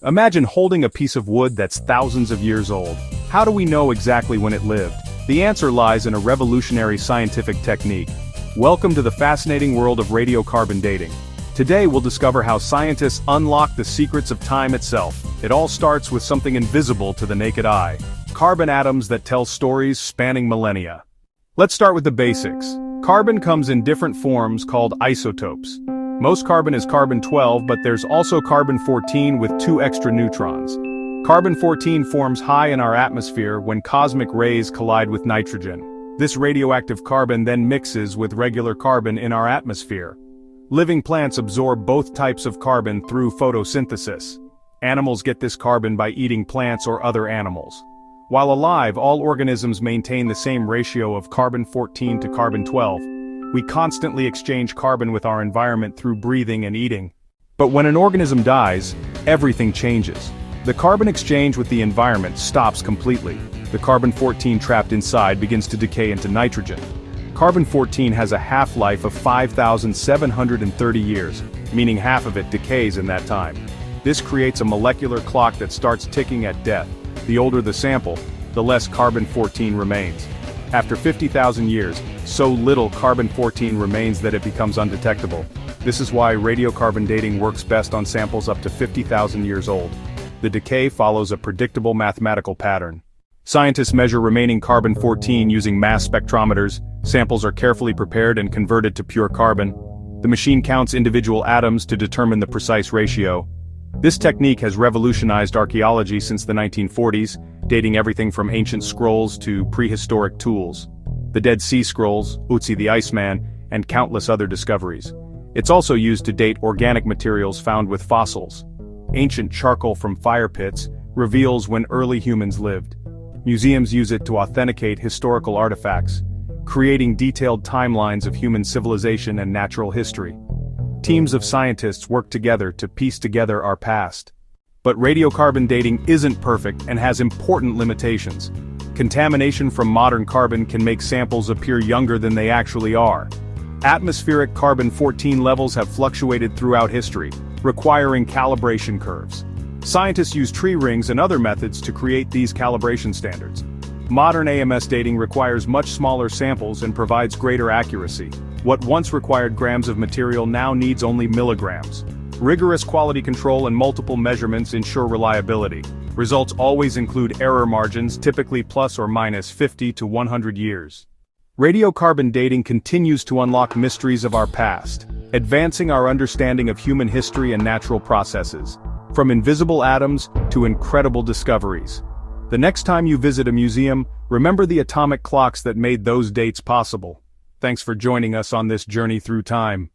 Imagine holding a piece of wood that's thousands of years old. How do we know exactly when it lived? The answer lies in a revolutionary scientific technique. Welcome to the fascinating world of radiocarbon dating. Today we'll discover how scientists unlock the secrets of time itself. It all starts with something invisible to the naked eye. Carbon atoms that tell stories spanning millennia. Let's start with the basics. Carbon comes in different forms called isotopes. Most carbon is carbon-12, but there's also carbon-14 with 2 extra neutrons. Carbon-14 forms high in our atmosphere when cosmic rays collide with nitrogen. This radioactive carbon then mixes with regular carbon in our atmosphere. Living plants absorb both types of carbon through photosynthesis. Animals get this carbon by eating plants or other animals. While alive, all organisms maintain the same ratio of carbon-14 to carbon-12. We constantly exchange carbon with our environment through breathing and eating. But when an organism dies, everything changes. The carbon exchange with the environment stops completely. The carbon-14 trapped inside begins to decay into nitrogen. Carbon-14 has a half-life of 5,730 years, meaning half of it decays in that time. This creates a molecular clock that starts ticking at death. The older the sample, the less carbon-14 remains. After 50,000 years, so little carbon-14 remains that it becomes undetectable. This is why radiocarbon dating works best on samples up to 50,000 years old. The decay follows a predictable mathematical pattern. Scientists measure remaining carbon-14 using mass spectrometers. Samples are carefully prepared and converted to pure carbon. The machine counts individual atoms to determine the precise ratio. This technique has revolutionized archaeology since the 1940s, dating everything from ancient scrolls to prehistoric tools. The Dead Sea Scrolls, Utsi the Iceman, and countless other discoveries. It's also used to date organic materials found with fossils. Ancient charcoal from fire pits reveals when early humans lived. Museums use it to authenticate historical artifacts, creating detailed timelines of human civilization and natural history. Teams of scientists work together to piece together our past. But radiocarbon dating isn't perfect and has important limitations. Contamination from modern carbon can make samples appear younger than they actually are. Atmospheric carbon-14 levels have fluctuated throughout history, requiring calibration curves. Scientists use tree rings and other methods to create these calibration standards. Modern AMS dating requires much smaller samples and provides greater accuracy. What once required grams of material now needs only milligrams. Rigorous quality control and multiple measurements ensure reliability. Results always include error margins, typically plus or minus 50 to 100 years. Radiocarbon dating continues to unlock mysteries of our past, advancing our understanding of human history and natural processes. From invisible atoms to incredible discoveries. The next time you visit a museum, remember the atomic clocks that made those dates possible. Thanks for joining us on this journey through time.